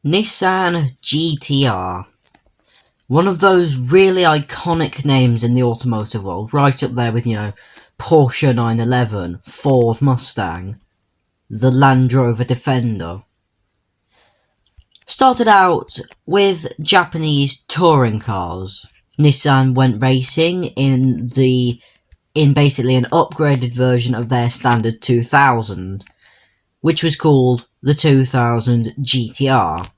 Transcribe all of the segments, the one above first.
Nissan GTR. One of those really iconic names in the automotive world, right up there with, Porsche 911, Ford Mustang, the Land Rover Defender. Started out with Japanese touring cars. Nissan went racing in basically an upgraded version of their standard 2000, which was called the 2000 GTR.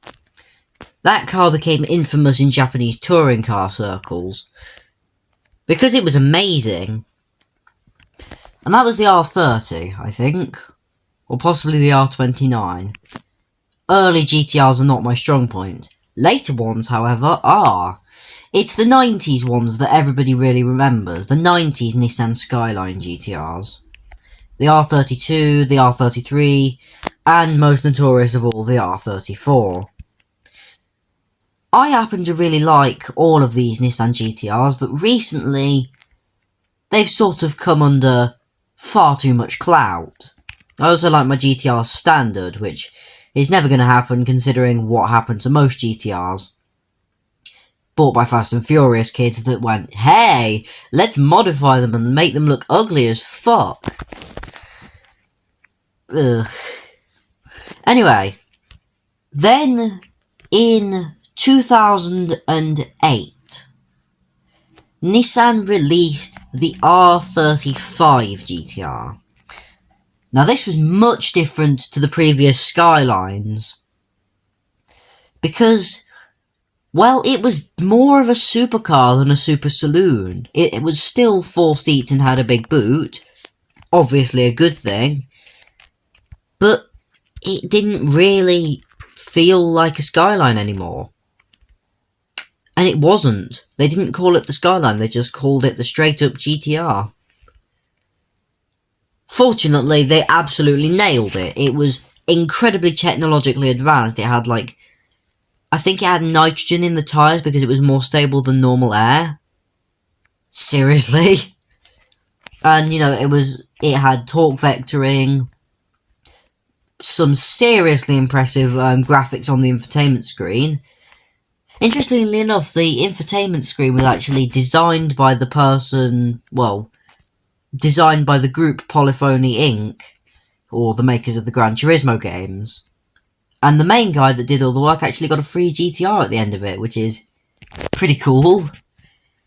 That car became infamous in Japanese touring car circles because it was amazing. And that was the R30, I think, or possibly the R29. Early GTRs are not my strong point. Later ones, however, are. It's the 90s ones that everybody really remembers, the 90s Nissan Skyline GTRs. The R32, the R33, and most notorious of all, the R34. I happen to really like all of these Nissan GTRs, but recently they've sort of come under far too much clout. I also like my GTR Standard, which is never going to happen considering what happened to most GTRs. Bought by Fast and Furious kids that went, hey, let's modify them and make them look ugly as fuck. Ugh. Anyway, then in 2008, Nissan released the R35 GTR. Now this was much different to the previous Skylines, because, well, it was more of a supercar than a super saloon. It was still 4 seats and had a big boot, obviously a good thing, but it didn't really feel like a Skyline anymore. And it wasn't. They didn't call it the Skyline, they just called it the straight-up GTR. Fortunately, they absolutely nailed it. It was incredibly technologically advanced. It had, I think it had nitrogen in the tyres because it was more stable than normal air. Seriously? And, it had torque vectoring, some seriously impressive graphics on the infotainment screen. Interestingly enough, the infotainment screen was actually designed by the group Polyphony Inc., or the makers of the Gran Turismo games. And the main guy that did all the work actually got a free GTR at the end of it, which is pretty cool.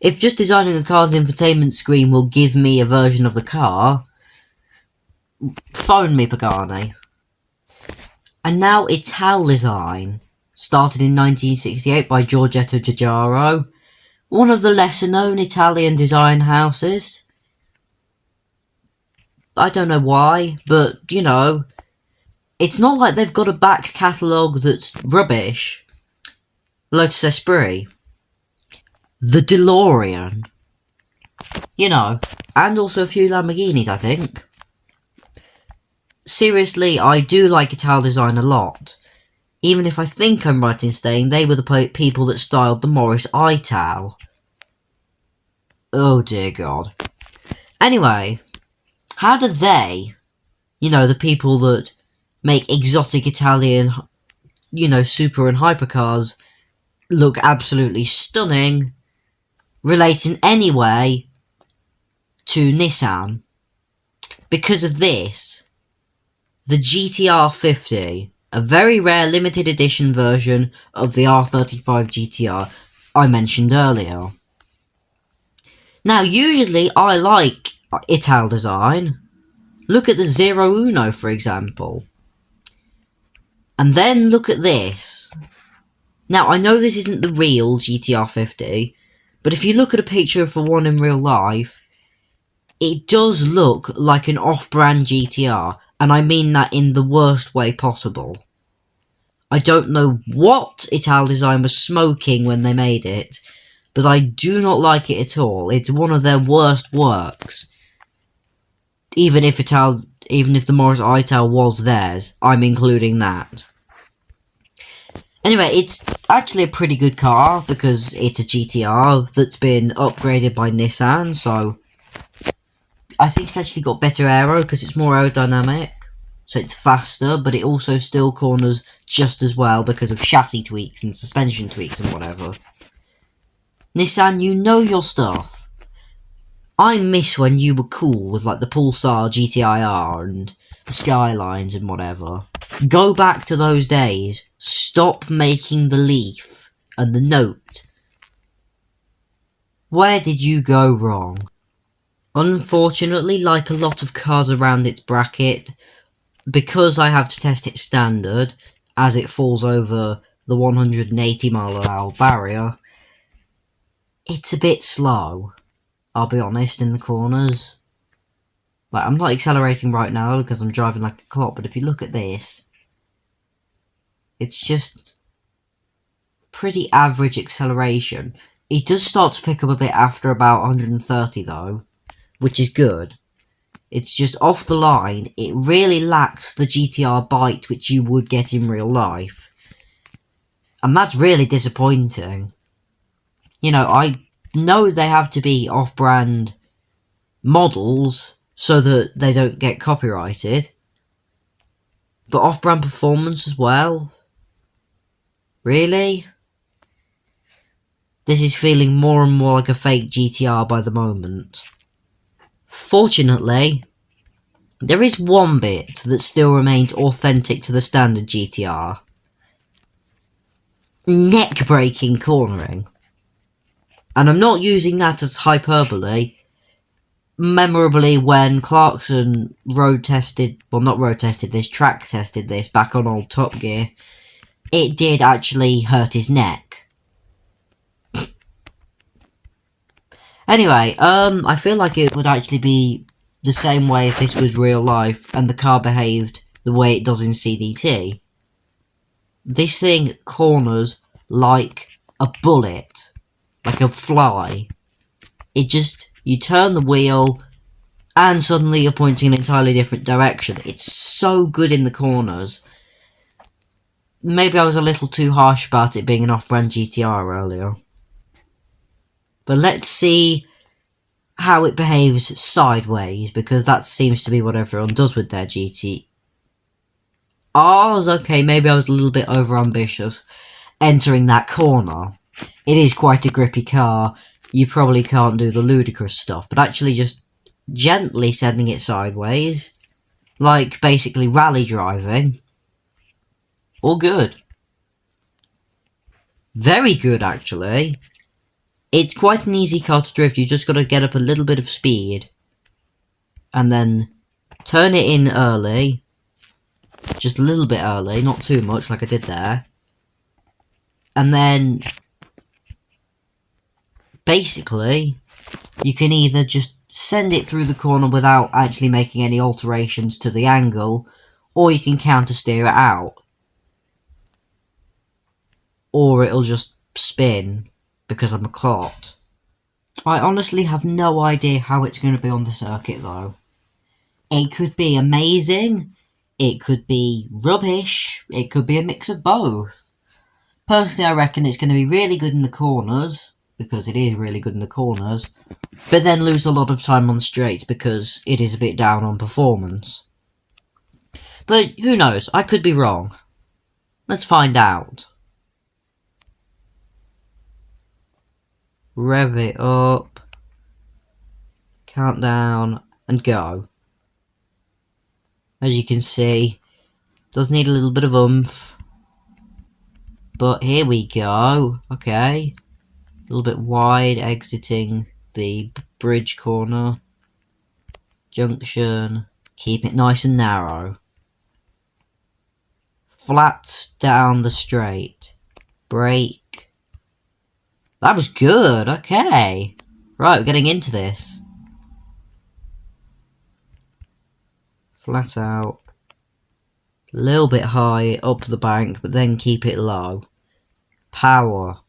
If just designing a car's infotainment screen will give me a version of the car, phone me, Pagani. And now Italdesign, started in 1968 by Giorgetto Giugiaro, one of the lesser-known Italian design houses. I don't know why, but, it's not like they've got a back catalogue that's rubbish. Lotus Esprit, the DeLorean, and also a few Lamborghinis, I think. Seriously, I do like Italdesign a lot, even if I think I'm right in saying they were the people that styled the Morris Ital. Oh dear God. Anyway, how do they, the people that make exotic Italian, super and hypercars look absolutely stunning, relate in any way to Nissan? Because of this, the GTR-50, a very rare limited edition version of the R35 GTR I mentioned earlier. Now, usually I like Italdesign. Look at the Zero Uno, for example. And then look at this. Now, I know this isn't the real GTR-50, but if you look at a picture of the one in real life, it does look like an off-brand GTR, and I mean that in the worst way possible. I don't know what Italdesign was smoking when they made it, but I do not like it at all. It's one of their worst works. Even if the Morris Ital was theirs, I'm including that. Anyway, it's actually a pretty good car because it's a GTR that's been upgraded by Nissan, so I think it's actually got better aero because it's more aerodynamic, so it's faster, but it also still corners just as well because of chassis tweaks and suspension tweaks and whatever. Nissan, you know your stuff. I miss when you were cool with like the Pulsar GT-R and the Skylines and whatever. Go back to those days. Stop making the Leaf and the Note. Where did you go wrong? Unfortunately, like a lot of cars around its bracket, because I have to test it standard, as it falls over the 180 mile an hour barrier, it's a bit slow, I'll be honest, in the corners. Like, I'm not accelerating right now because I'm driving like a clock, but if you look at this, it's just pretty average acceleration. It does start to pick up a bit after about 130 though, which is good. It's just off the line, it really lacks the GTR bite which you would get in real life. And that's really disappointing. You know, I know they have to be off-brand models so that they don't get copyrighted. But off-brand performance as well? Really? This is feeling more and more like a fake GTR by the moment. Fortunately, there is one bit that still remains authentic to the standard GTR. Neck-breaking cornering. And I'm not using that as hyperbole. Memorably, when Clarkson track tested this back on old Top Gear, it did actually hurt his neck. Anyway, I feel like it would actually be the same way if this was real life and the car behaved the way it does in CDT. This thing corners like a bullet, like a fly. You turn the wheel, and suddenly you're pointing in an entirely different direction. It's so good in the corners. Maybe I was a little too harsh about it being an off-brand GTR earlier. But let's see how it behaves sideways, because that seems to be what everyone does with their GT. Okay, maybe I was a little bit over-ambitious entering that corner. It is quite a grippy car. You probably can't do the ludicrous stuff, but actually just gently sending it sideways, like basically rally driving, all good. Very good, actually. It's quite an easy car to drift. You just got to get up a little bit of speed and then turn it in early, just a little bit early, not too much like I did there, and then basically you can either just send it through the corner without actually making any alterations to the angle, or you can counter steer it out, or it'll just spin because I'm a clot. I honestly have no idea how it's going to be on the circuit though. It could be amazing, it could be rubbish, it could be a mix of both. Personally, I reckon it's going to be really good in the corners, because it is really good in the corners, but then lose a lot of time on straights because it is a bit down on performance. But who knows, I could be wrong. Let's find out. Rev it up, countdown, and go. As you can see, does need a little bit of oomph, but here we go. Okay, a little bit wide, exiting the bridge corner, junction, keep it nice and narrow, flat down the straight, brake. That was good, okay. Right, we're getting into this. Flat out. A little bit high up the bank, but then keep it low. Power.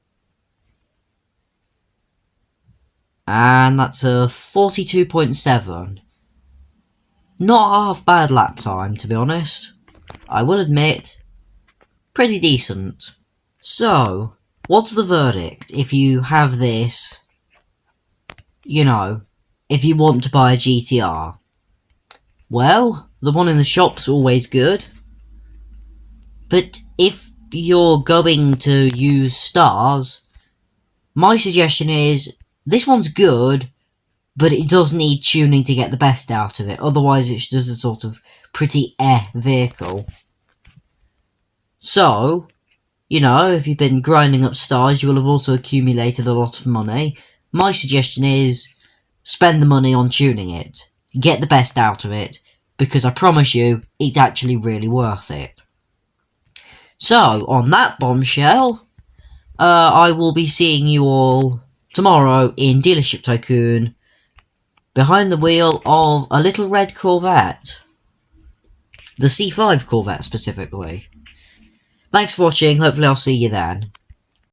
And that's a 42.7. Not half bad lap time, to be honest. I will admit, pretty decent. So, what's the verdict if you have this, you know, if you want to buy a GTR? Well, the one in the shop's always good. But if you're going to use stars, my suggestion is, this one's good, but it does need tuning to get the best out of it. Otherwise, it's just a sort of pretty vehicle. So, if you've been grinding up stars, you will have also accumulated a lot of money. My suggestion is, spend the money on tuning it. Get the best out of it, because I promise you, it's actually really worth it. So, on that bombshell, I will be seeing you all tomorrow in Dealership Tycoon, behind the wheel of a little red Corvette. The C5 Corvette, specifically. Thanks for watching, hopefully I'll see you then.